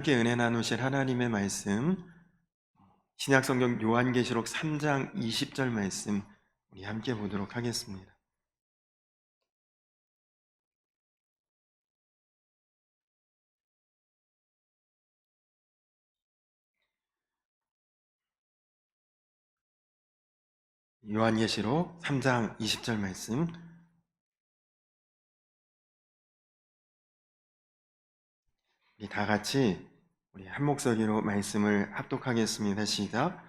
함께 은혜 나누실 하나님의 말씀, 신약성경 요한계시록 3장 20절 말씀 우리 함께 보도록 하겠습니다. 요한계시록 3장 20절 말씀, 우리 다 같이 우리 한 목소리로 말씀을 합독하겠습니다. 시작.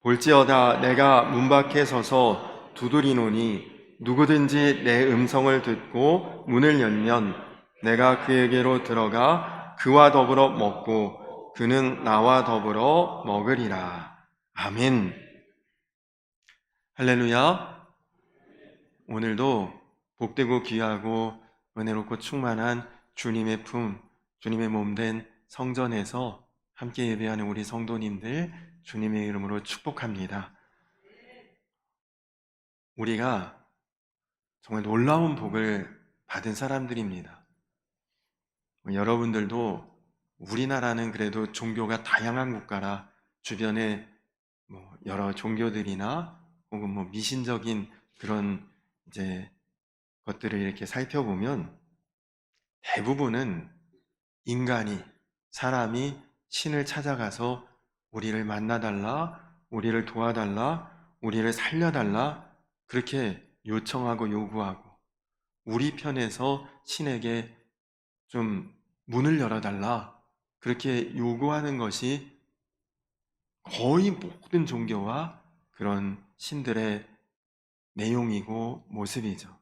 볼지어다 내가 문 밖에 서서 두드리노니 누구든지 내 음성을 듣고 문을 열면 내가 그에게로 들어가 그와 더불어 먹고 그는 나와 더불어 먹으리라. 아멘. 할렐루야. 오늘도 복되고 귀하고 은혜롭고 충만한 주님의 품, 주님의 몸된 성전에서 함께 예배하는 우리 성도님들 주님의 이름으로 축복합니다. 우리가 정말 놀라운 복을 받은 사람들입니다. 여러분들도 우리나라는 그래도 종교가 다양한 국가라 주변에 여러 종교들이나 혹은 미신적인 그런 이제 것들을 이렇게 살펴보면 대부분은 인간이, 사람이 신을 찾아가서 우리를 만나달라, 우리를 도와달라, 우리를 살려달라 그렇게 요청하고 요구하고 우리 편에서 신에게 좀 문을 열어달라 그렇게 요구하는 것이 거의 모든 종교와 그런 신들의 내용이고 모습이죠.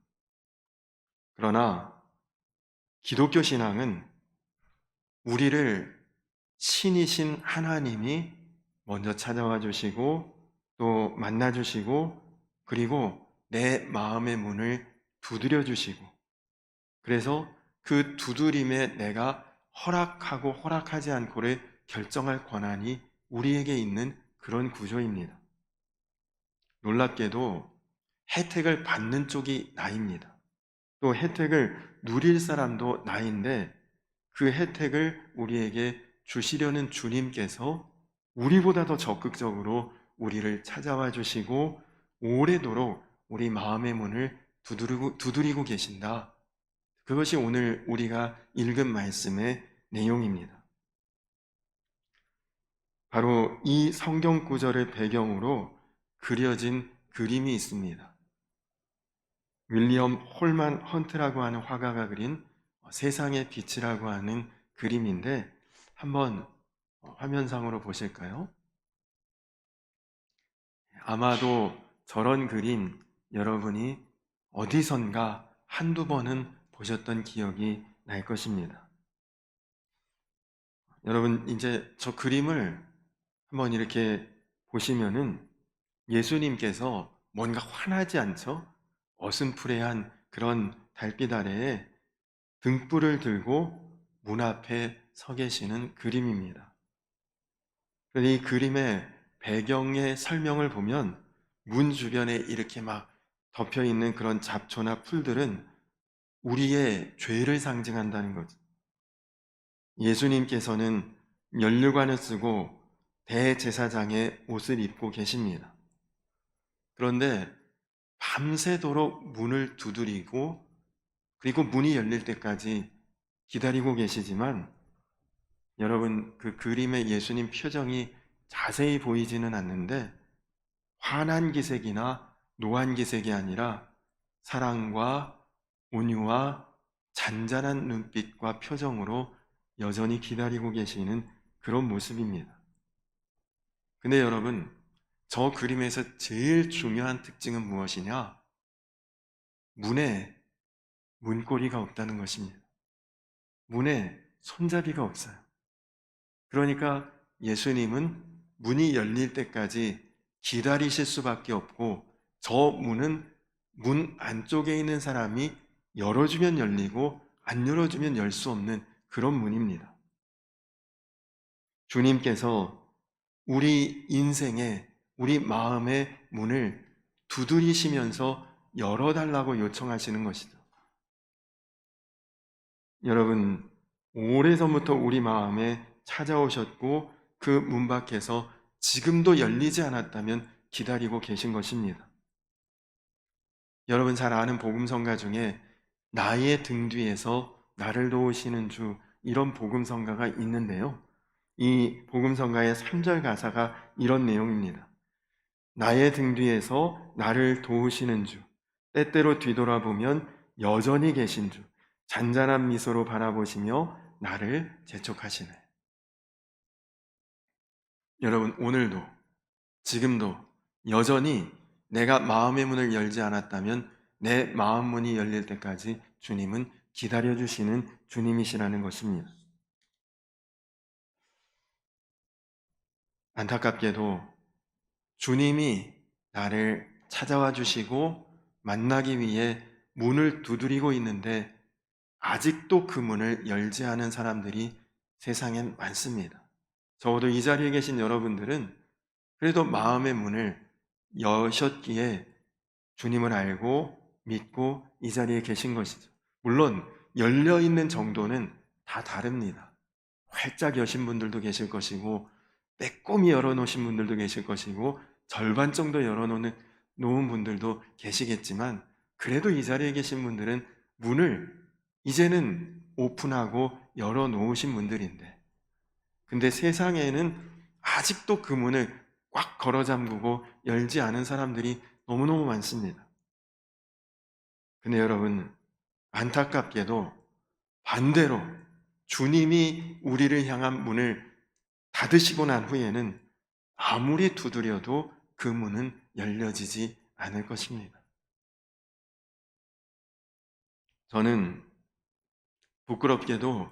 그러나 기독교 신앙은 우리를 신이신 하나님이 먼저 찾아와 주시고 또 만나 주시고 그리고 내 마음의 문을 두드려 주시고 그래서 그 두드림에 내가 허락하고 허락하지 않고를 결정할 권한이 우리에게 있는 그런 구조입니다. 놀랍게도 혜택을 받는 쪽이 나입니다. 또 혜택을 누릴 사람도 나인데 그 혜택을 우리에게 주시려는 주님께서 우리보다 더 적극적으로 우리를 찾아와 주시고 오래도록 우리 마음의 문을 두드리고 계신다. 그것이 오늘 우리가 읽은 말씀의 내용입니다. 바로 이 성경 구절을 배경으로 그려진 그림이 있습니다. 윌리엄 홀만 헌트라고 하는 화가가 그린 세상의 빛이라고 하는 그림인데 한번 화면상으로 보실까요? 아마도 저런 그림 여러분이 어디선가 한두 번은 보셨던 기억이 날 것입니다. 여러분 이제 저 그림을 한번 이렇게 보시면은 예수님께서 뭔가 환하지 않죠? 어슴푸레한 그런 달빛 아래에 등불을 들고 문 앞에 서 계시는 그림입니다. 이 그림의 배경의 설명을 보면 문 주변에 이렇게 막 덮여 있는 그런 잡초나 풀들은 우리의 죄를 상징한다는 거죠. 예수님께서는 면류관을 쓰고 대제사장의 옷을 입고 계십니다. 그런데 밤새도록 문을 두드리고 그리고 문이 열릴 때까지 기다리고 계시지만 여러분 그 그림의 예수님 표정이 자세히 보이지는 않는데 환한 기색이나 노한 기색이 아니라 사랑과 온유와 잔잔한 눈빛과 표정으로 여전히 기다리고 계시는 그런 모습입니다. 근데 여러분 저 그림에서 제일 중요한 특징은 무엇이냐? 문에 문고리가 없다는 것입니다. 문에 손잡이가 없어요. 그러니까 예수님은 문이 열릴 때까지 기다리실 수밖에 없고 저 문은 문 안쪽에 있는 사람이 열어주면 열리고 안 열어주면 열 수 없는 그런 문입니다. 주님께서 우리 인생의 우리 마음의 문을 두드리시면서 열어달라고 요청하시는 것이죠. 여러분 오래전부터 우리 마음에 찾아오셨고 그 문 밖에서 지금도 열리지 않았다면 기다리고 계신 것입니다. 여러분 잘 아는 복음성가 중에 나의 등 뒤에서 나를 도우시는 주, 이런 복음성가가 있는데요. 이 복음성가의 3절 가사가 이런 내용입니다. 나의 등 뒤에서 나를 도우시는 주, 때때로 뒤돌아보면 여전히 계신 주, 잔잔한 미소로 바라보시며 나를 재촉하시네. 여러분, 오늘도, 지금도 여전히 내가 마음의 문을 열지 않았다면 내 마음 문이 열릴 때까지 주님은 기다려주시는 주님이시라는 것입니다. 안타깝게도 주님이 나를 찾아와 주시고 만나기 위해 문을 두드리고 있는데 아직도 그 문을 열지 않은 사람들이 세상엔 많습니다. 적어도 이 자리에 계신 여러분들은 그래도 마음의 문을 여셨기에 주님을 알고 믿고 이 자리에 계신 것이죠. 물론 열려있는 정도는 다 다릅니다. 활짝 여신 분들도 계실 것이고 빼꼼히 열어놓으신 분들도 계실 것이고 절반 정도 열어놓은 분들도 계시겠지만 그래도 이 자리에 계신 분들은 문을 이제는 오픈하고 열어놓으신 분들인데 근데 세상에는 아직도 그 문을 꽉 걸어 잠그고 열지 않은 사람들이 너무너무 많습니다. 근데 여러분, 안타깝게도 반대로 주님이 우리를 향한 문을 닫으시고 난 후에는 아무리 두드려도 그 문은 열려지지 않을 것입니다. 저는 부끄럽게도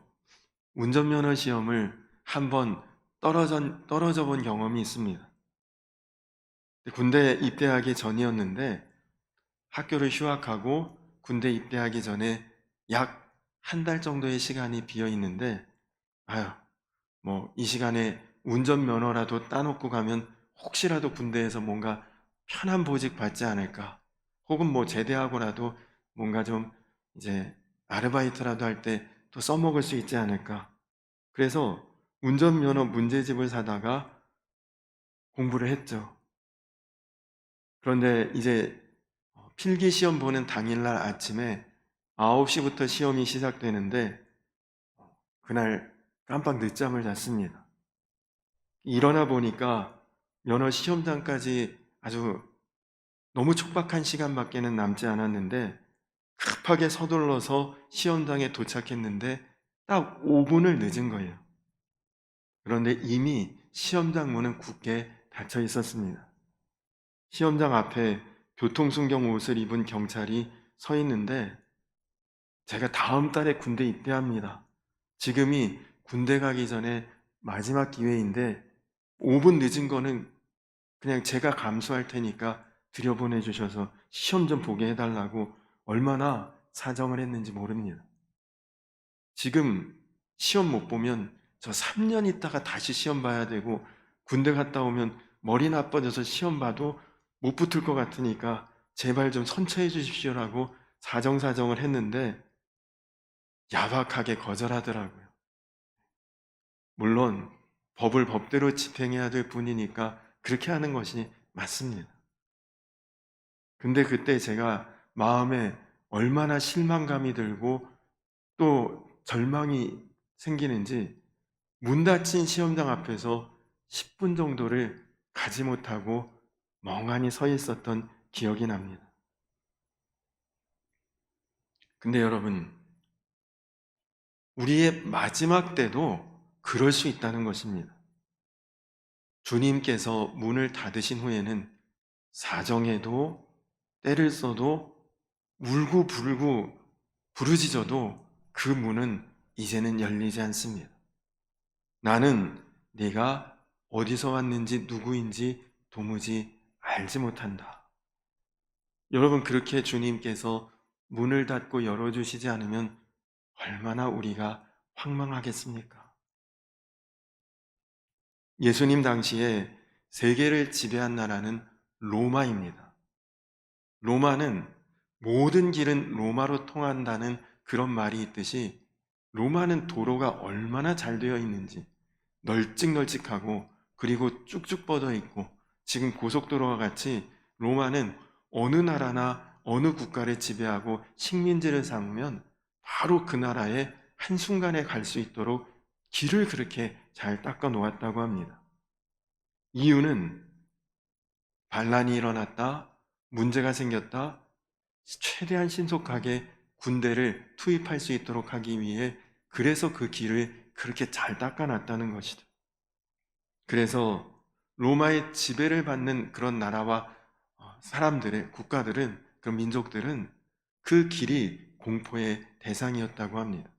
운전면허 시험을 한번 떨어져 본 경험이 있습니다. 군대 입대하기 전이었는데 학교를 휴학하고 군대 입대하기 전에 약 한 달 정도의 시간이 비어 있는데 이 시간에 운전면허라도 따놓고 가면 혹시라도 군대에서 뭔가 편한 보직 받지 않을까 혹은 제대하고라도 뭔가 좀 이제 아르바이트라도 할 때 또 써먹을 수 있지 않을까. 그래서 운전면허 문제집을 사다가 공부를 했죠. 그런데 이제 필기시험 보는 당일날 아침에 9시부터 시험이 시작되는데 그날 깜빡 늦잠을 잤습니다. 일어나 보니까 면허 시험장까지 아주 너무 촉박한 시간밖에는 남지 않았는데 급하게 서둘러서 시험장에 도착했는데 딱 5분을 늦은 거예요. 그런데 이미 시험장 문은 굳게 닫혀 있었습니다. 시험장 앞에 교통순경 옷을 입은 경찰이 서 있는데 제가 다음 달에 군대 입대합니다. 지금이 군대 가기 전에 마지막 기회인데 5분 늦은 거는 그냥 제가 감수할 테니까 들여보내주셔서 시험 좀 보게 해달라고 얼마나 사정을 했는지 모릅니다. 지금 시험 못 보면 저 3년 있다가 다시 시험 봐야 되고 군대 갔다 오면 머리 나빠져서 시험 봐도 못 붙을 것 같으니까 제발 좀 선처해 주십시오라고 사정사정을 했는데 야박하게 거절하더라고요. 물론 법을 법대로 집행해야 될 뿐이니까 그렇게 하는 것이 맞습니다. 근데 그때 제가 마음에 얼마나 실망감이 들고 또 절망이 생기는지 문 닫힌 시험장 앞에서 10분 정도를 가지 못하고 멍하니 서 있었던 기억이 납니다. 근데 여러분, 우리의 마지막 때도 그럴 수 있다는 것입니다. 주님께서 문을 닫으신 후에는 사정해도 때를 써도 울고 불고 부르짖어도 그 문은 이제는 열리지 않습니다. 나는 네가 어디서 왔는지 누구인지 도무지 알지 못한다. 여러분, 그렇게 주님께서 문을 닫고 열어주시지 않으면 얼마나 우리가 황망하겠습니까? 예수님 당시에 세계를 지배한 나라는 로마입니다. 로마는 모든 길은 로마로 통한다는 그런 말이 있듯이 로마는 도로가 얼마나 잘 되어 있는지 널찍널찍하고 그리고 쭉쭉 뻗어 있고 지금 고속도로와 같이 로마는 어느 나라나 어느 국가를 지배하고 식민지를 삼으면 바로 그 나라에 한순간에 갈 수 있도록 길을 그렇게 잘 닦아 놓았다고 합니다. 이유는 반란이 일어났다, 문제가 생겼다, 최대한 신속하게 군대를 투입할 수 있도록 하기 위해 그래서 그 길을 그렇게 잘 닦아놨다는 것이다. 그래서 로마의 지배를 받는 그런 나라와 사람들의 국가들은 그런 민족들은 그 길이 공포의 대상이었다고 합니다.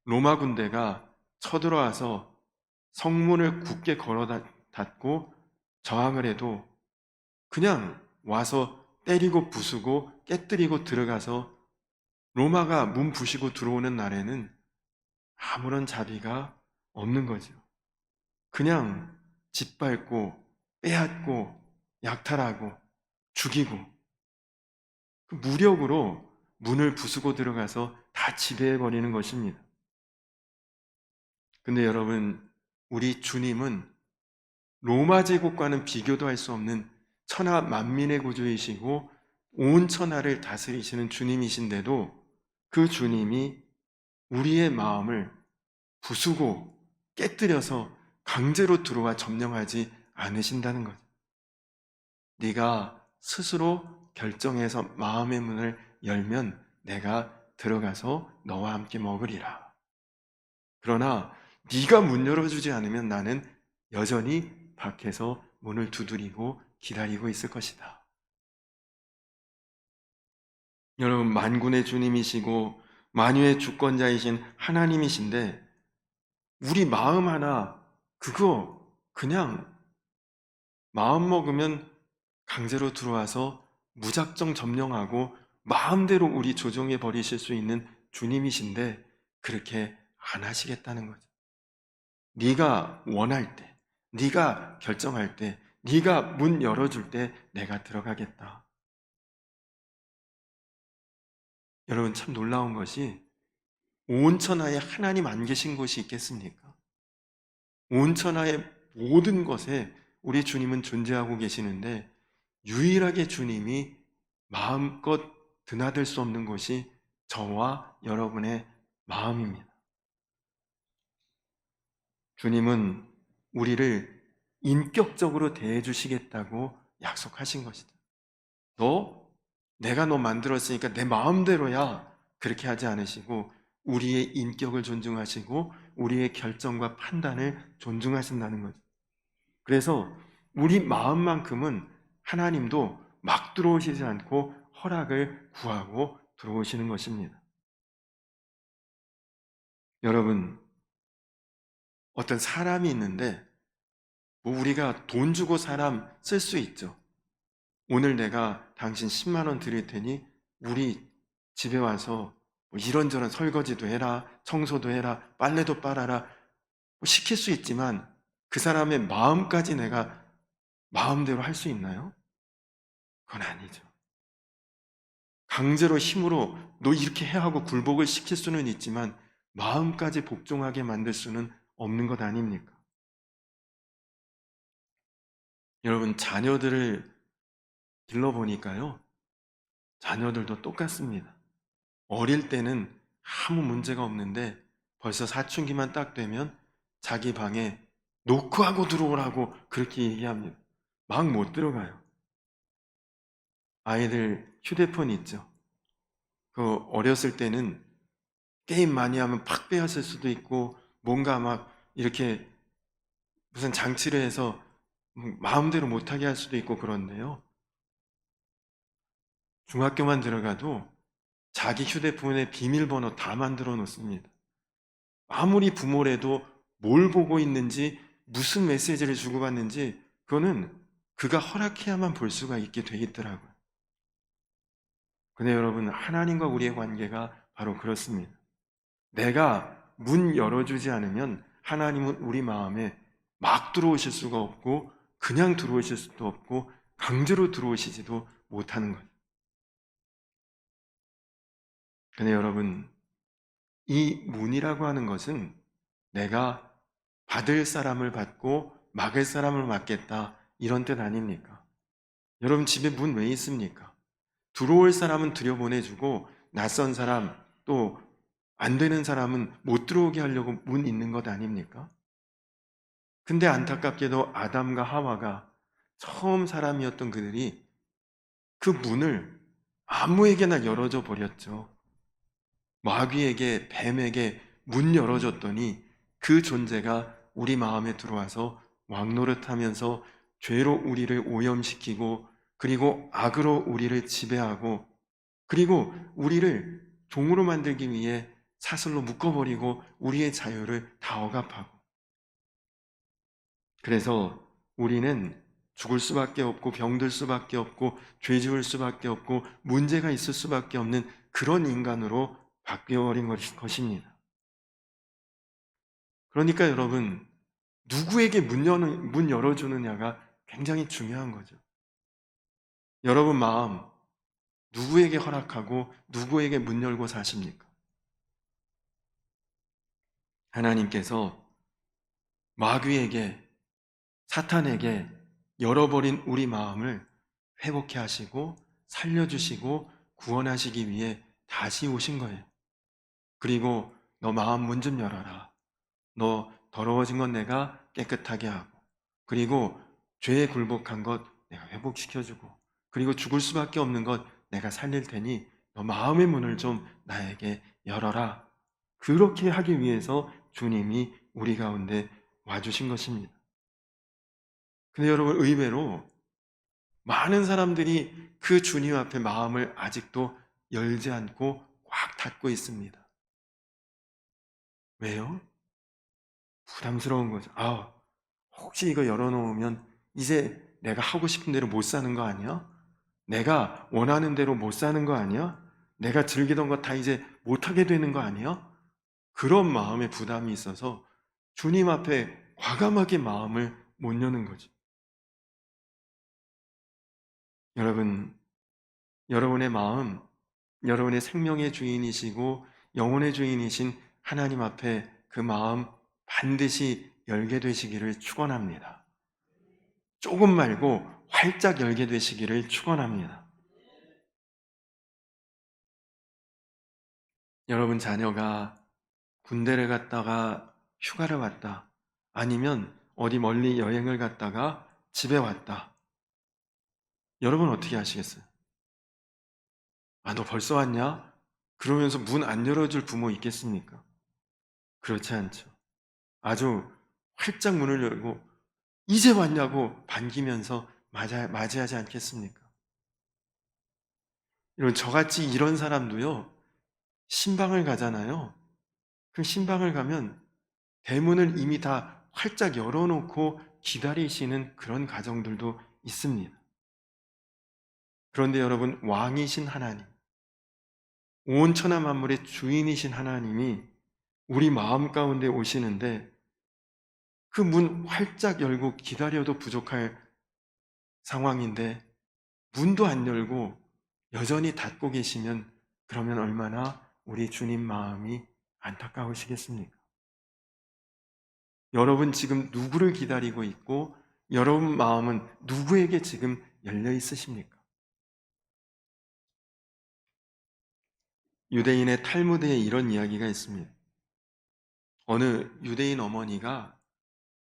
로마 군대가 쳐들어와서 성문을 굳게 걸어 닫고 저항을 해도 그냥 와서 때리고 부수고 깨뜨리고 들어가서 로마가 문 부시고 들어오는 날에는 아무런 자비가 없는 거죠. 그냥 짓밟고 빼앗고 약탈하고 죽이고 그 무력으로 문을 부수고 들어가서 다 지배해버리는 것입니다. 근데 여러분, 우리 주님은 로마 제국과는 비교도 할 수 없는 천하 만민의 구주이시고 온 천하를 다스리시는 주님이신데도 그 주님이 우리의 마음을 부수고 깨뜨려서 강제로 들어와 점령하지 않으신다는 거죠. 네가 스스로 결정해서 마음의 문을 열면 내가 들어가서 너와 함께 먹으리라. 그러나 네가 문 열어주지 않으면 나는 여전히 밖에서 문을 두드리고 기다리고 있을 것이다. 여러분, 만군의 주님이시고 만유의 주권자이신 하나님이신데 우리 마음 하나 그거 그냥 마음 먹으면 강제로 들어와서 무작정 점령하고 마음대로 우리 조종해 버리실 수 있는 주님이신데 그렇게 안 하시겠다는 거죠. 네가 원할 때, 네가 결정할 때, 네가 문 열어줄 때 내가 들어가겠다. 여러분, 참 놀라운 것이 온 천하에 하나님 안 계신 곳이 있겠습니까? 온 천하의 모든 것에 우리 주님은 존재하고 계시는데 유일하게 주님이 마음껏 드나들 수 없는 것이 저와 여러분의 마음입니다. 주님은 우리를 인격적으로 대해 주시겠다고 약속하신 것이다. 내가 너 만들었으니까 내 마음대로야. 그렇게 하지 않으시고 우리의 인격을 존중하시고 우리의 결정과 판단을 존중하신다는 거죠. 그래서 우리 마음만큼은 하나님도 막 들어오시지 않고 허락을 구하고 들어오시는 것입니다. 여러분, 어떤 사람이 있는데 우리가 돈 주고 사람 쓸 수 있죠. 오늘 내가 당신 10만 원 드릴 테니 우리 집에 와서 이런저런 설거지도 해라, 청소도 해라, 빨래도 빨아라 시킬 수 있지만 그 사람의 마음까지 내가 마음대로 할 수 있나요? 그건 아니죠. 강제로 힘으로 너 이렇게 해 하고 굴복을 시킬 수는 있지만 마음까지 복종하게 만들 수는 없는 것 아닙니까? 여러분, 자녀들을 길러보니까요, 자녀들도 똑같습니다. 어릴 때는 아무 문제가 없는데 벌써 사춘기만 딱 되면 자기 방에 노크하고 들어오라고 그렇게 얘기합니다. 막 못 들어가요. 아이들 휴대폰 있죠. 그 어렸을 때는 게임 많이 하면 팍 빼앗을 수도 있고 뭔가 막 이렇게 무슨 장치를 해서 마음대로 못하게 할 수도 있고 그런데요. 중학교만 들어가도 자기 휴대폰에 비밀번호 다 만들어 놓습니다. 아무리 부모래도 뭘 보고 있는지 무슨 메시지를 주고받는지 그거는 그가 허락해야만 볼 수가 있게 돼 있더라고요. 근데 여러분, 하나님과 우리의 관계가 바로 그렇습니다. 내가 문 열어주지 않으면 하나님은 우리 마음에 막 들어오실 수가 없고 그냥 들어오실 수도 없고 강제로 들어오시지도 못하는 거예요. 근데 여러분, 이 문이라고 하는 것은 내가 받을 사람을 받고 막을 사람을 막겠다, 이런 뜻 아닙니까? 여러분, 집에 문 왜 있습니까? 들어올 사람은 들여보내주고 낯선 사람, 또 안 되는 사람은 못 들어오게 하려고 문 있는 것 아닙니까? 근데 안타깝게도 아담과 하와가 처음 사람이었던 그들이 그 문을 아무에게나 열어줘 버렸죠. 마귀에게, 뱀에게 문 열어줬더니 그 존재가 우리 마음에 들어와서 왕노릇하면서 죄로 우리를 오염시키고, 그리고 악으로 우리를 지배하고, 그리고 우리를 종으로 만들기 위해 사슬로 묶어버리고 우리의 자유를 다 억압하고, 그래서 우리는 죽을 수밖에 없고 병들 수밖에 없고 죄 지을 수밖에 없고 문제가 있을 수밖에 없는 그런 인간으로 바뀌어버린 것입니다. 그러니까 여러분, 누구에게 문 열어주느냐가 굉장히 중요한 거죠. 여러분 마음, 누구에게 허락하고 누구에게 문 열고 사십니까? 하나님께서 마귀에게, 사탄에게 열어버린 우리 마음을 회복해 하시고 살려주시고 구원하시기 위해 다시 오신 거예요. 그리고 너 마음 문 좀 열어라. 너 더러워진 건 내가 깨끗하게 하고, 그리고 죄에 굴복한 것 내가 회복시켜주고, 그리고 죽을 수밖에 없는 것 내가 살릴 테니 너 마음의 문을 좀 나에게 열어라. 그렇게 하기 위해서 주님이 우리 가운데 와주신 것입니다. 근데 여러분, 의외로 많은 사람들이 그 주님 앞에 마음을 아직도 열지 않고 꽉 닫고 있습니다. 왜요? 부담스러운 거죠. 혹시 이거 열어놓으면 이제 내가 하고 싶은 대로 못 사는 거 아니야? 내가 원하는 대로 못 사는 거 아니야? 내가 즐기던 거 다 이제 못하게 되는 거 아니야? 그런 마음의 부담이 있어서 주님 앞에 과감하게 마음을 못 여는 거죠. 여러분, 여러분의 마음, 여러분의 생명의 주인이시고 영혼의 주인이신 하나님 앞에 그 마음 반드시 열게 되시기를 축원합니다. 조금 말고 활짝 열게 되시기를 축원합니다. 여러분 자녀가 군대를 갔다가 휴가를 왔다, 아니면 어디 멀리 여행을 갔다가 집에 왔다. 여러분 어떻게 하시겠어요? 너 벌써 왔냐? 그러면서 문 안 열어줄 부모 있겠습니까? 그렇지 않죠. 아주 활짝 문을 열고 이제 왔냐고 반기면서 맞이하지 않겠습니까? 여러분, 저같이 이런 사람도요, 신방을 가잖아요. 그 신방을 가면 대문을 이미 다 활짝 열어놓고 기다리시는 그런 가정들도 있습니다. 그런데 여러분, 왕이신 하나님, 온 천하 만물의 주인이신 하나님이 우리 마음 가운데 오시는데 그 문 활짝 열고 기다려도 부족할 상황인데 문도 안 열고 여전히 닫고 계시면, 그러면 얼마나 우리 주님 마음이 안타까우시겠습니까? 여러분 지금 누구를 기다리고 있고 여러분 마음은 누구에게 지금 열려 있으십니까? 유대인의 탈무드에 이런 이야기가 있습니다. 어느 유대인 어머니가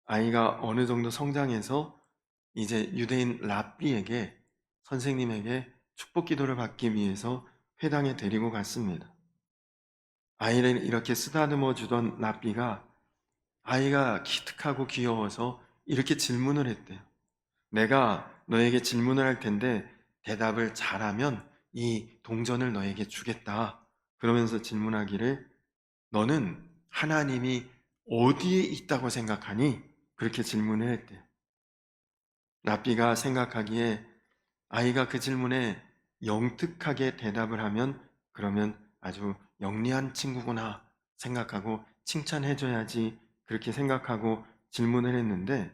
아이가 어느 정도 성장해서 이제 유대인 랍비에게, 선생님에게 축복 기도를 받기 위해서 회당에 데리고 갔습니다. 아이를 이렇게 쓰다듬어 주던 랍비가 아이가 기특하고 귀여워서 이렇게 질문을 했대요. 내가 너에게 질문을 할 텐데 대답을 잘하면 이 동전을 너에게 주겠다. 그러면서 질문하기를, 너는 하나님이 어디에 있다고 생각하니? 그렇게 질문을 했대요. 랍비가 생각하기에 아이가 그 질문에 영특하게 대답을 하면 그러면 아주 영리한 친구구나 생각하고 칭찬해줘야지, 그렇게 생각하고 질문을 했는데,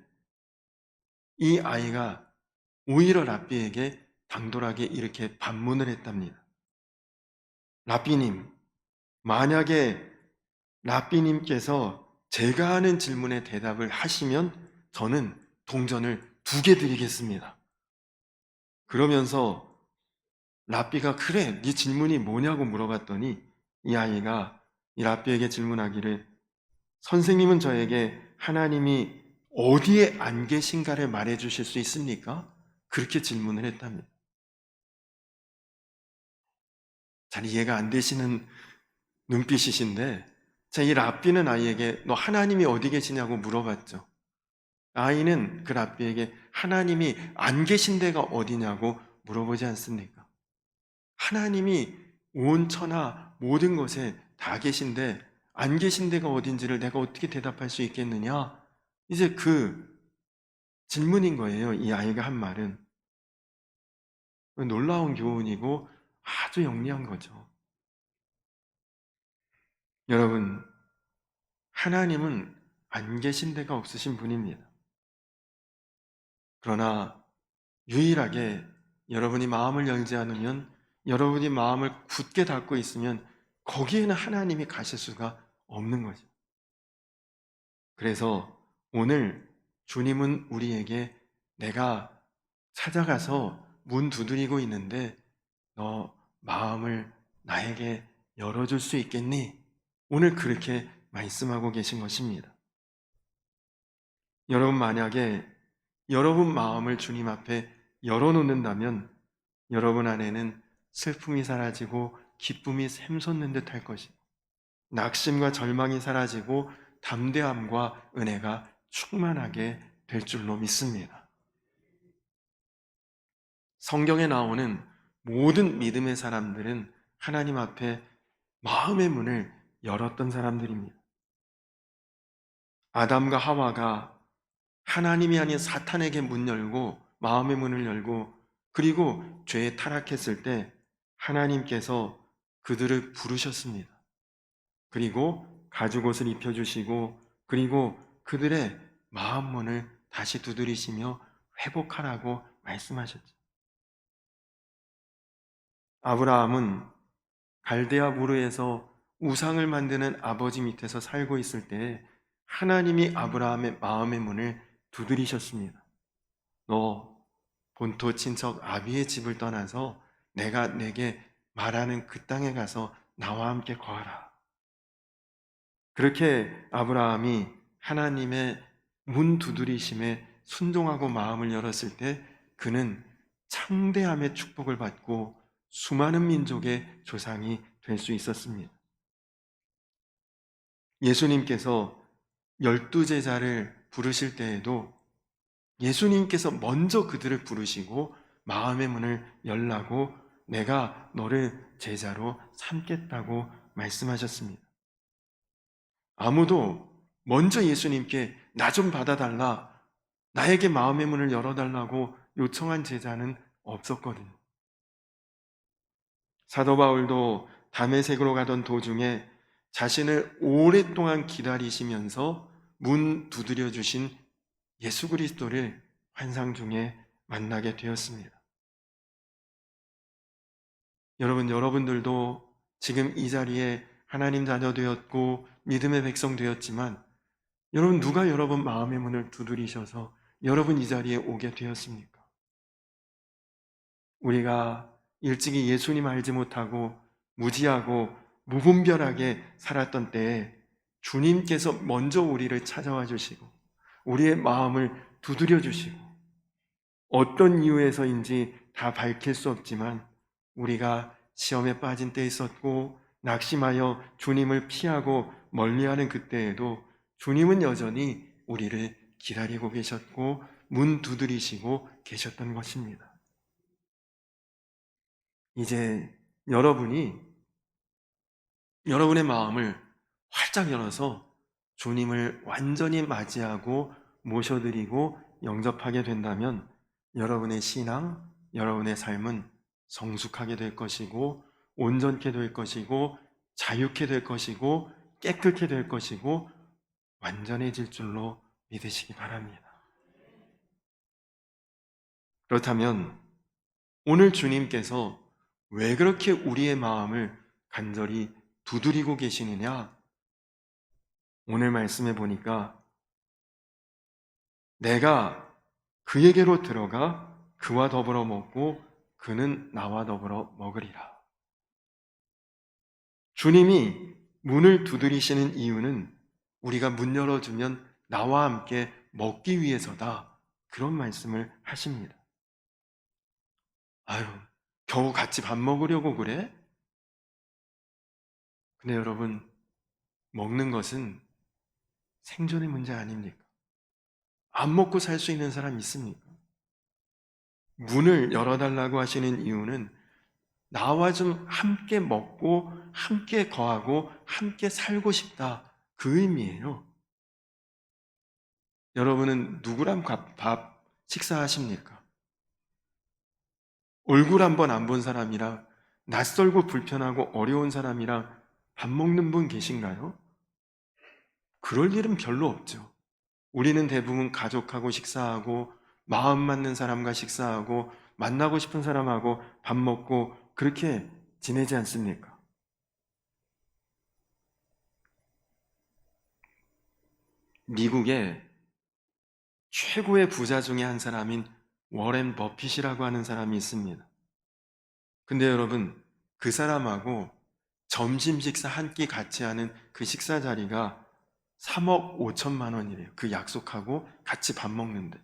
이 아이가 오히려 랍비에게 당돌하게 이렇게 반문을 했답니다. 랍비님, 만약에 랍비님께서 제가 하는 질문에 대답을 하시면 저는 동전을 2개 드리겠습니다. 그러면서 랍비가 그래, 네 질문이 뭐냐고 물어봤더니 이 아이가 이 랍비에게 질문하기를 선생님은 저에게 하나님이 어디에 안 계신가를 말해 주실 수 있습니까? 그렇게 질문을 했답니다. 잘 이해가 안 되시는 눈빛이신데 자, 이 랍비는 아이에게 너 하나님이 어디 계시냐고 물어봤죠. 아이는 그 랍비에게 하나님이 안 계신 데가 어디냐고 물어보지 않습니까? 하나님이 온 천하 모든 것에 다 계신데 안 계신 데가 어딘지를 내가 어떻게 대답할 수 있겠느냐? 이제 그 질문인 거예요. 이 아이가 한 말은. 놀라운 교훈이고 아주 영리한 거죠. 여러분, 하나님은 안 계신 데가 없으신 분입니다. 그러나 유일하게 여러분이 마음을 열지 않으면, 여러분이 마음을 굳게 닫고 있으면 거기에는 하나님이 가실 수가 없는 거죠. 그래서 오늘 주님은 우리에게 내가 찾아가서 문 두드리고 있는데 너 마음을 나에게 열어줄 수 있겠니? 오늘 그렇게 말씀하고 계신 것입니다. 여러분 만약에 여러분 마음을 주님 앞에 열어놓는다면 여러분 안에는 슬픔이 사라지고 기쁨이 샘솟는 듯 할 것이고 낙심과 절망이 사라지고 담대함과 은혜가 충만하게 될 줄로 믿습니다. 성경에 나오는 모든 믿음의 사람들은 하나님 앞에 마음의 문을 열었던 사람들입니다. 아담과 하와가 하나님이 아닌 사탄에게 문 열고 마음의 문을 열고 그리고 죄에 타락했을 때 하나님께서 그들을 부르셨습니다. 그리고 가죽옷을 입혀주시고 그리고 그들의 마음 문을 다시 두드리시며 회복하라고 말씀하셨죠. 아브라함은 갈대아 무르에서 우상을 만드는 아버지 밑에서 살고 있을 때 하나님이 아브라함의 마음의 문을 두드리셨습니다. 너 본토 친척 아비의 집을 떠나서 내가 내게 말하는 그 땅에 가서 나와 함께 거하라. 그렇게 아브라함이 하나님의 문 두드리심에 순종하고 마음을 열었을 때 그는 창대함의 축복을 받고 수많은 민족의 조상이 될 수 있었습니다. 예수님께서 12제자를 부르실 때에도 예수님께서 먼저 그들을 부르시고 마음의 문을 열라고 내가 너를 제자로 삼겠다고 말씀하셨습니다. 아무도 먼저 예수님께 나 좀 받아달라, 나에게 마음의 문을 열어달라고 요청한 제자는 없었거든요. 사도 바울도 다메섹으로 가던 도중에 자신을 오랫동안 기다리시면서 문 두드려 주신 예수 그리스도를 환상 중에 만나게 되었습니다. 여러분들도 지금 이 자리에 하나님 자녀 되었고 믿음의 백성 되었지만 여러분 누가 여러분 마음의 문을 두드리셔서 여러분 이 자리에 오게 되었습니까? 우리가 일찍이 예수님 알지 못하고 무지하고 무분별하게 살았던 때에 주님께서 먼저 우리를 찾아와 주시고 우리의 마음을 두드려 주시고 어떤 이유에서인지 다 밝힐 수 없지만 우리가 시험에 빠진 때 있었고 낙심하여 주님을 피하고 멀리하는 그때에도 주님은 여전히 우리를 기다리고 계셨고 문 두드리시고 계셨던 것입니다. 이제 여러분이 여러분의 마음을 활짝 열어서 주님을 완전히 맞이하고 모셔드리고 영접하게 된다면 여러분의 신앙, 여러분의 삶은 성숙하게 될 것이고 온전케 될 것이고 자유케 될 것이고 깨끗게 될 것이고 완전해질 줄로 믿으시기 바랍니다. 그렇다면 오늘 주님께서 왜 그렇게 우리의 마음을 간절히 두드리고 계시느냐? 오늘 말씀해 보니까 내가 그에게로 들어가 그와 더불어 먹고 그는 나와 더불어 먹으리라. 주님이 문을 두드리시는 이유는 우리가 문 열어주면 나와 함께 먹기 위해서다. 그런 말씀을 하십니다. 아유, 겨우 같이 밥 먹으려고 그래? 근데 여러분, 먹는 것은 생존의 문제 아닙니까? 안 먹고 살 수 있는 사람 있습니까? 문을 열어달라고 하시는 이유는 나와 좀 함께 먹고 함께 거하고 함께 살고 싶다. 그 의미예요. 여러분은 누구랑 밥 식사하십니까? 얼굴 한 번 안 본 사람이랑 낯설고 불편하고 어려운 사람이랑 밥 먹는 분 계신가요? 그럴 일은 별로 없죠. 우리는 대부분 가족하고 식사하고 마음 맞는 사람과 식사하고 만나고 싶은 사람하고 밥 먹고 그렇게 지내지 않습니까? 미국의 최고의 부자 중에 한 사람인 워렌 버핏이라고 하는 사람이 있습니다. 근데 여러분, 그 사람하고 점심 식사 한 끼 같이 하는 그 식사 자리가 3억 5천만 원이래요. 그 약속하고 같이 밥 먹는데.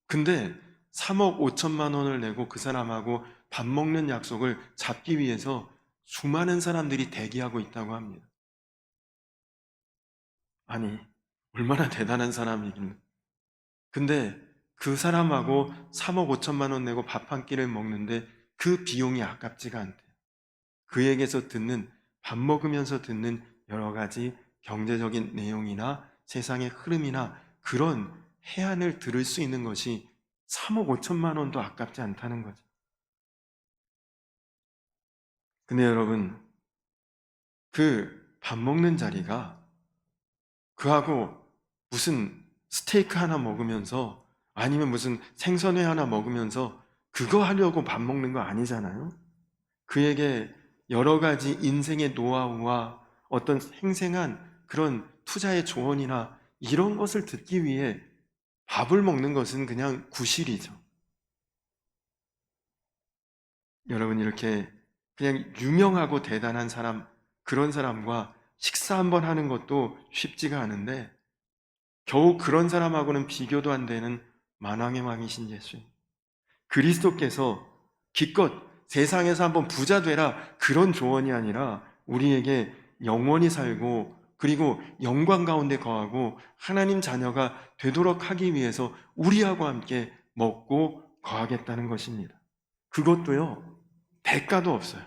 근데 3억 5천만 원을 내고 그 사람하고 밥 먹는 약속을 잡기 위해서 수많은 사람들이 대기하고 있다고 합니다. 아니, 얼마나 대단한 사람이길래. 근데 그 사람하고 3억 5천만 원 내고 밥 한 끼를 먹는데 그 비용이 아깝지가 않대요. 그에게서 듣는, 밥 먹으면서 듣는 여러 가지 경제적인 내용이나 세상의 흐름이나 그런 해안을 들을 수 있는 것이 3억 5천만 원도 아깝지 않다는 거죠. 근데 여러분, 그 밥 먹는 자리가 그하고 무슨 스테이크 하나 먹으면서 아니면 무슨 생선회 하나 먹으면서 그거 하려고 밥 먹는 거 아니잖아요? 그에게 여러 가지 인생의 노하우와 어떤 생생한 그런 투자의 조언이나 이런 것을 듣기 위해 밥을 먹는 것은 그냥 구실이죠. 여러분, 이렇게 그냥 유명하고 대단한 사람, 그런 사람과 식사 한번 하는 것도 쉽지가 않은데 겨우 그런 사람하고는 비교도 안 되는 만왕의 왕이신 예수. 그리스도께서 기껏 세상에서 한번 부자 되라 그런 조언이 아니라 우리에게 영원히 살고 그리고 영광 가운데 거하고 하나님 자녀가 되도록 하기 위해서 우리하고 함께 먹고 거하겠다는 것입니다. 그것도요, 대가도 없어요.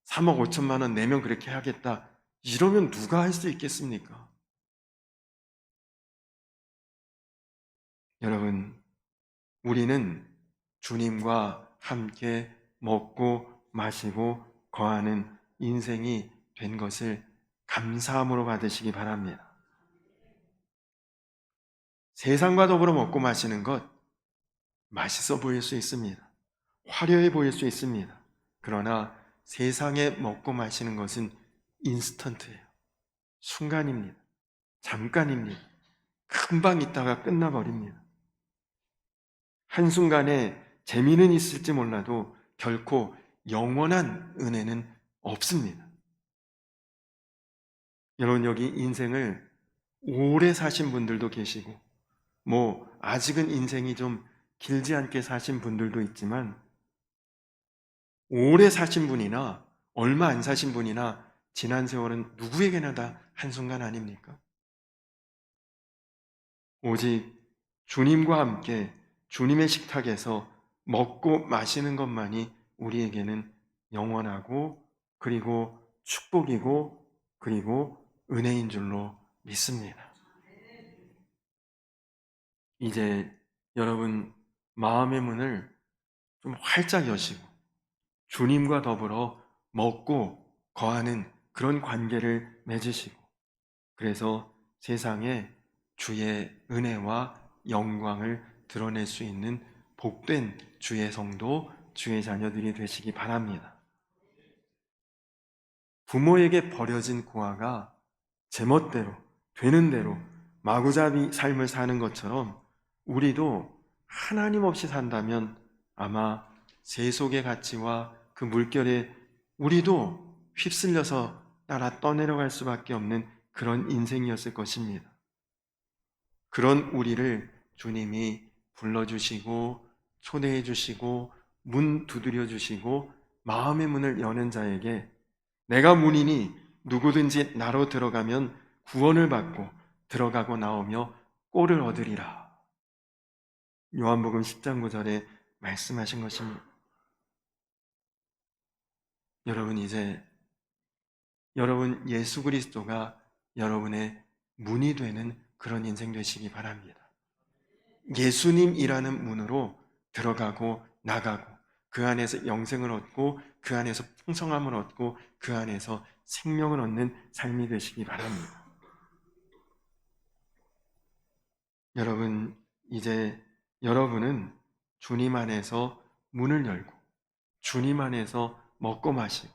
3억 5천만 원 내면 그렇게 하겠다. 이러면 누가 할 수 있겠습니까? 여러분, 우리는 주님과 함께 먹고 마시고 거하는 인생이 된 것을 감사함으로 받으시기 바랍니다. 세상과 더불어 먹고 마시는 것 맛있어 보일 수 있습니다. 화려해 보일 수 있습니다. 그러나 세상에 먹고 마시는 것은 인스턴트예요. 순간입니다. 잠깐입니다. 금방 있다가 끝나버립니다. 한순간에 재미는 있을지 몰라도 결코 영원한 은혜는 없습니다. 여러분, 여기 인생을 오래 사신 분들도 계시고, 아직은 인생이 좀 길지 않게 사신 분들도 있지만, 오래 사신 분이나 얼마 안 사신 분이나 지난 세월은 누구에게나 다 한순간 아닙니까? 오직 주님과 함께 주님의 식탁에서 먹고 마시는 것만이 우리에게는 영원하고 그리고 축복이고 그리고 은혜인 줄로 믿습니다. 이제 여러분 마음의 문을 좀 활짝 여시고 주님과 더불어 먹고 거하는 그런 관계를 맺으시고 그래서 세상에 주의 은혜와 영광을 드러낼 수 있는 복된 주의 성도, 주의 자녀들이 되시기 바랍니다. 부모에게 버려진 고아가 제멋대로 되는 대로 마구잡이 삶을 사는 것처럼 우리도 하나님 없이 산다면 아마 세속의 가치와 그 물결에 우리도 휩쓸려서 따라 떠내려갈 수밖에 없는 그런 인생이었을 것입니다. 그런 우리를 주님이 불러주시고 초대해 주시고 문 두드려 주시고 마음의 문을 여는 자에게 내가 문이니 누구든지 나로 들어가면 구원을 받고 들어가고 나오며 꼴을 얻으리라. 요한복음 10장 9절에 말씀하신 것입니다. 여러분, 이제 여러분 예수 그리스도가 여러분의 문이 되는 그런 인생 되시기 바랍니다. 예수님이라는 문으로 들어가고 나가고 그 안에서 영생을 얻고 그 안에서 풍성함을 얻고 그 안에서 생명을 얻는 삶이 되시기 바랍니다. 여러분, 이제 여러분은 주님 안에서 문을 열고 주님 안에서 먹고 마시고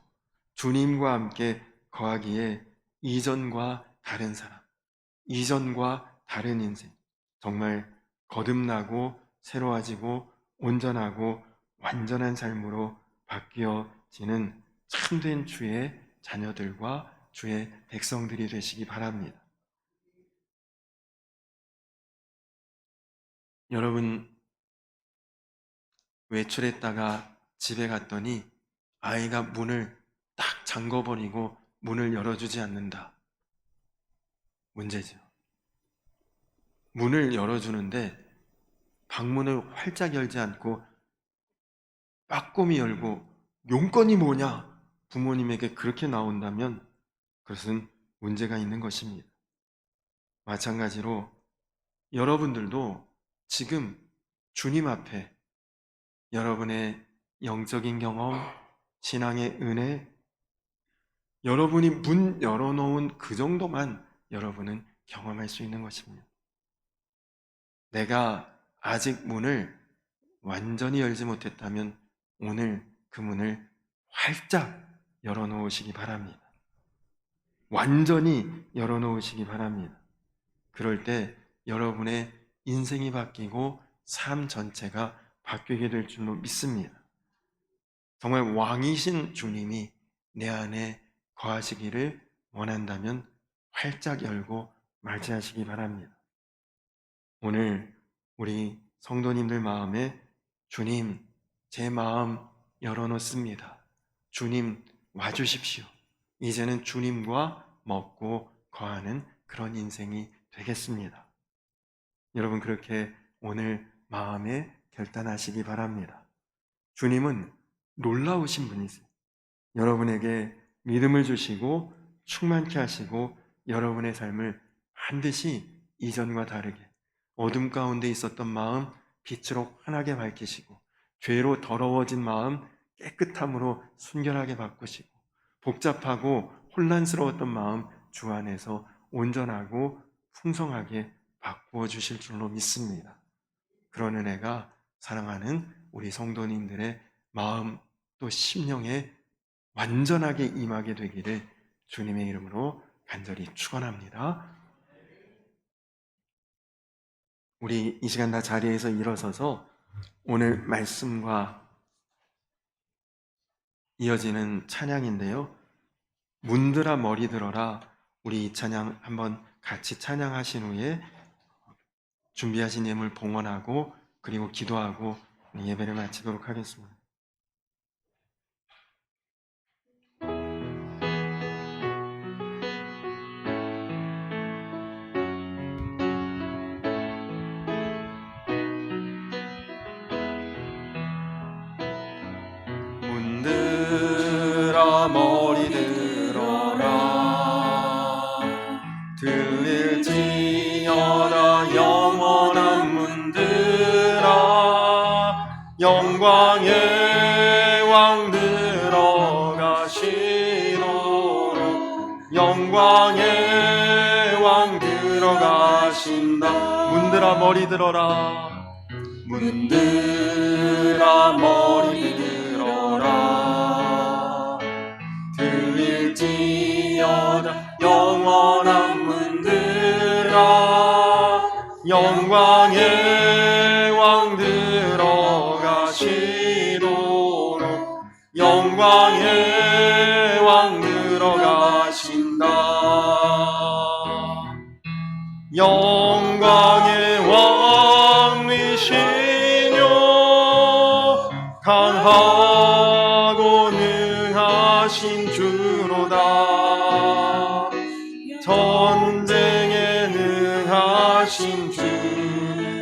주님과 함께 거하기에 이전과 다른 사람, 이전과 다른 인생, 정말 거듭나고 새로워지고 온전하고 완전한 삶으로 바뀌어지는 참된 주의 자녀들과 주의 백성들이 되시기 바랍니다. 여러분, 외출했다가 집에 갔더니 아이가 문을 딱 잠궈버리고 문을 열어주지 않는다. 문제죠. 문을 열어주는데 방문을 활짝 열지 않고 빠꼼히 열고 용건이 뭐냐? 부모님에게 그렇게 나온다면 그것은 문제가 있는 것입니다. 마찬가지로 여러분들도 지금 주님 앞에 여러분의 영적인 경험, 신앙의 은혜, 여러분이 문 열어놓은 그 정도만 여러분은 경험할 수 있는 것입니다. 내가 아직 문을 완전히 열지 못했다면 오늘 그 문을 활짝 열어놓으시기 바랍니다. 완전히 열어놓으시기 바랍니다. 그럴 때 여러분의 인생이 바뀌고 삶 전체가 바뀌게 될 줄로 믿습니다. 정말 왕이신 주님이 내 안에 거하시기를 원한다면 활짝 열고 맞이하시기 바랍니다. 오늘 우리 성도님들 마음에 주님, 제 마음 열어놓습니다. 주님 와주십시오. 이제는 주님과 먹고 거하는 그런 인생이 되겠습니다. 여러분, 그렇게 오늘 마음에 결단하시기 바랍니다. 주님은 놀라우신 분이세요. 여러분에게 믿음을 주시고 충만케 하시고 여러분의 삶을 반드시 이전과 다르게 어둠 가운데 있었던 마음 빛으로 환하게 밝히시고 죄로 더러워진 마음 깨끗함으로 순결하게 바꾸시고 복잡하고 혼란스러웠던 마음 주 안에서 온전하고 풍성하게 바꾸어 주실 줄로 믿습니다. 그런 은혜가 사랑하는 우리 성도님들의 마음 또 심령에 완전하게 임하게 되기를 주님의 이름으로 간절히 축원합니다. 우리 이 시간 다 자리에서 일어서서 오늘 말씀과 이어지는 찬양인데요. 문들아 머리 들어라, 우리 이 찬양 한번 같이 찬양하신 후에 준비하신 예물 봉헌하고 그리고 기도하고 예배를 마치도록 하겠습니다. 문들아 머리 들어라, 들릴지어다 영원한 문들아, 영광의 왕 들어가시도록, 영광의 왕 들어가신다. 문들아 머리 들어라, 문들아 머리 들어라, 들릴지어다 영원한 영광의 왕 들어가시도록 영광의 왕 들어가신다. 영광의 왕이시뇨 강하고 능하신 주로다. 전쟁에 능하신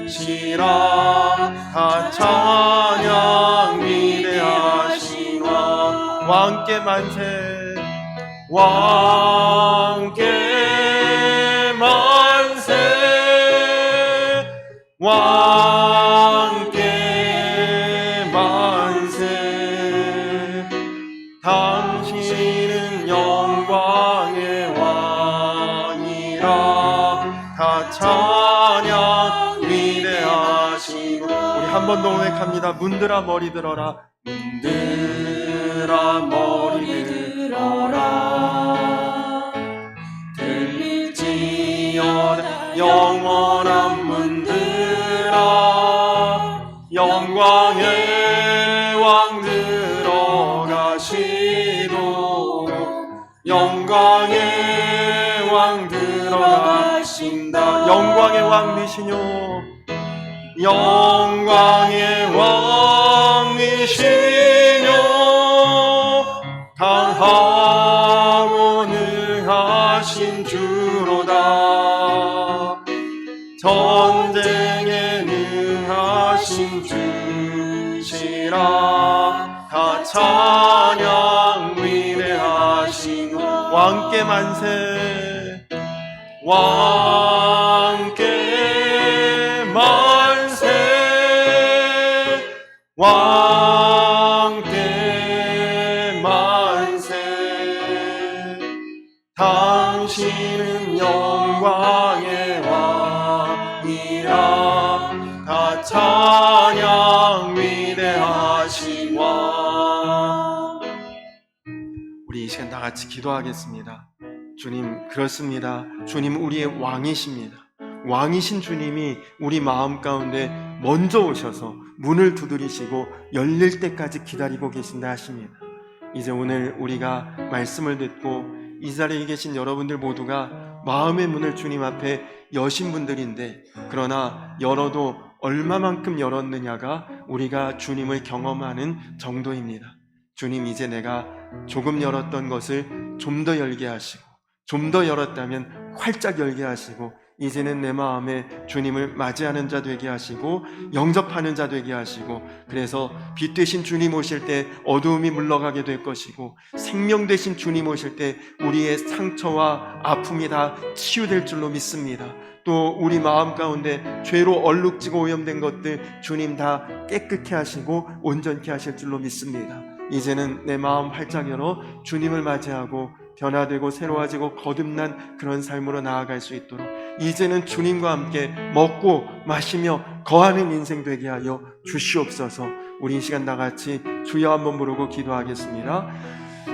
주시라. 다 찬양 위대하신 왕께 만세. 왕께 만세. 왕께 만세. 당신은 영광의 왕이라. 다 찬양 위대하시고. 우리 한 번 더 고백합니다. 문들아 머리 들어라. 문들아 머리 들어라. 들릴지어다 영원한 문들아. 영광의 왕 들어가시도록 영광의 왕 들어가신다. 영광의 왕 되시뇨. 영광의 왕이시뇨 강하고 능하신 주로다. 전쟁에 능하신 주시라. 다 찬양 위대하신 왕께 만세. 왕께 만세. 왕께 만세. 당신은 영광의 왕이라. 다 찬양 위대하신 왕. 우리 이 시간 다 같이 기도하겠습니다. 주님, 그렇습니다. 주님 우리의 왕이십니다. 왕이신 주님이 우리 마음 가운데 먼저 오셔서 문을 두드리시고 열릴 때까지 기다리고 계신다 하십니다. 이제 오늘 우리가 말씀을 듣고 이 자리에 계신 여러분들 모두가 마음의 문을 주님 앞에 여신 분들인데, 그러나 열어도 얼마만큼 열었느냐가 우리가 주님을 경험하는 정도입니다. 주님, 이제 내가 조금 열었던 것을 좀 더 열게 하시고, 좀 더 열었다면 활짝 열게 하시고, 이제는 내 마음에 주님을 맞이하는 자 되게 하시고 영접하는 자 되게 하시고, 그래서 빛 되신 주님 오실 때 어두움이 물러가게 될 것이고, 생명 되신 주님 오실 때 우리의 상처와 아픔이 다 치유될 줄로 믿습니다. 또 우리 마음 가운데 죄로 얼룩지고 오염된 것들 주님 다 깨끗게 하시고 온전케 하실 줄로 믿습니다. 이제는 내 마음 활짝 열어 주님을 맞이하고 변화되고 새로워지고 거듭난 그런 삶으로 나아갈 수 있도록, 이제는 주님과 함께 먹고 마시며 거하는 인생 되게 하여 주시옵소서. 우리 이 시간 다 같이 주여 한번 부르고 기도하겠습니다.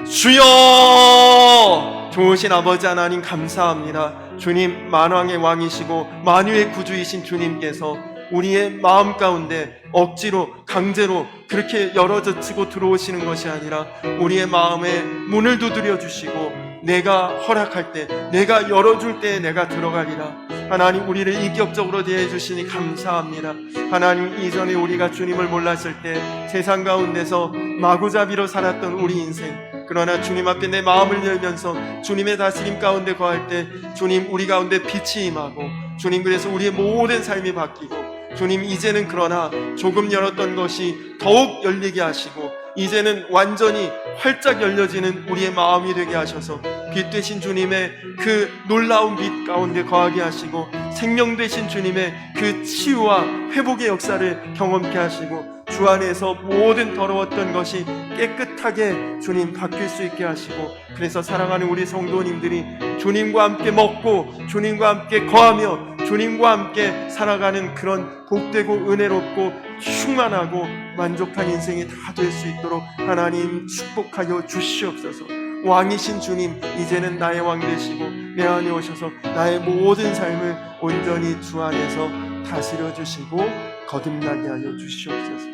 주여! 좋으신 아버지 하나님 감사합니다. 주님, 만왕의 왕이시고 만유의 구주이신 주님께서 우리의 마음 가운데 억지로 강제로 그렇게 열어젖히고 들어오시는 것이 아니라 우리의 마음에 문을 두드려 주시고, 내가 허락할 때, 내가 열어줄 때 내가 들어가리라. 하나님, 우리를 인격적으로 대해 주시니 감사합니다. 하나님, 이전에 우리가 주님을 몰랐을 때 세상 가운데서 마구잡이로 살았던 우리 인생, 그러나 주님 앞에 내 마음을 열면서 주님의 다스림 가운데 거할 때 주님, 우리 가운데 빛이 임하고, 주님, 그래서 우리의 모든 삶이 바뀌고, 주님, 이제는 그러나 조금 열었던 것이 더욱 열리게 하시고, 이제는 완전히 활짝 열려지는 우리의 마음이 되게 하셔서 빛 되신 주님의 그 놀라운 빛 가운데 거하게 하시고, 생명 되신 주님의 그 치유와 회복의 역사를 경험케 하시고, 주 안에서 모든 더러웠던 것이 깨끗하게 주님 바뀔 수 있게 하시고, 그래서 사랑하는 우리 성도님들이 주님과 함께 먹고 주님과 함께 거하며 주님과 함께 살아가는 그런 복되고 은혜롭고 충만하고 만족한 인생이 다 될 수 있도록 하나님 축복하여 주시옵소서. 왕이신 주님, 이제는 나의 왕 되시고 내 안에 오셔서 나의 모든 삶을 온전히 주 안에서 다스려 주시고 거듭나게 하여 주시옵소서.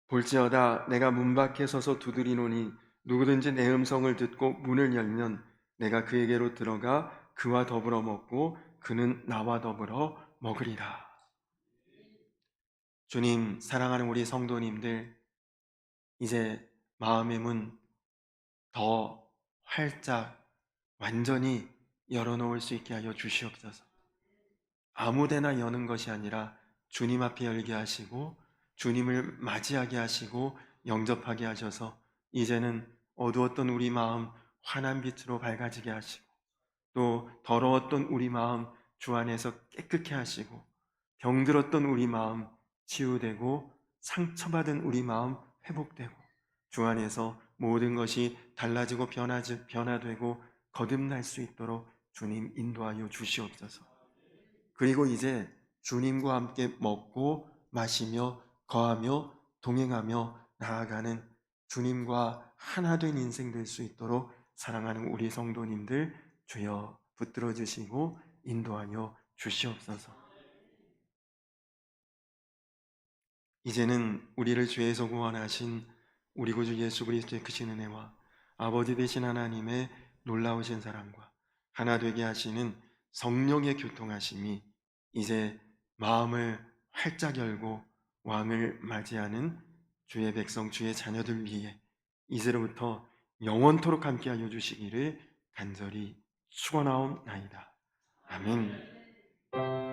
볼지어다 내가 문 밖에 서서 두드리노니 누구든지 내 음성을 듣고 문을 열면 내가 그에게로 들어가 그와 더불어 먹고 그는 나와 더불어 먹으리라. 주님, 사랑하는 우리 성도님들, 이제 마음의 문 더 활짝 완전히 열어놓을 수 있게 하여 주시옵소서. 아무데나 여는 것이 아니라 주님 앞에 열게 하시고 주님을 맞이하게 하시고 영접하게 하셔서 이제는 어두웠던 우리 마음 환한 빛으로 밝아지게 하시고 또 더러웠던 우리 마음 주 안에서 깨끗게 하시고 병들었던 우리 마음 치유되고 상처받은 우리 마음 회복되고 주 안에서 모든 것이 달라지고 변화되고 거듭날 수 있도록 주님 인도하여 주시옵소서. 그리고 이제 주님과 함께 먹고 마시며 거하며 동행하며 나아가는 주님과 하나 된 인생 될 수 있도록 사랑하는 우리 성도님들 주여 붙들어 주시고 인도하여 주시옵소서. 이제는 우리를 죄에서 구원하신 우리 구주 예수 그리스도의 크신 은혜와 아버지 되신 하나님의 놀라우신 사랑과 하나 되게 하시는 성령의 교통하심이 이제 마음을 활짝 열고 왕을 맞이하는 주의 백성 주의 자녀들 위해 이제로부터 영원토록 함께하여 주시기를 간절히 축원하옵나이다. 아멘.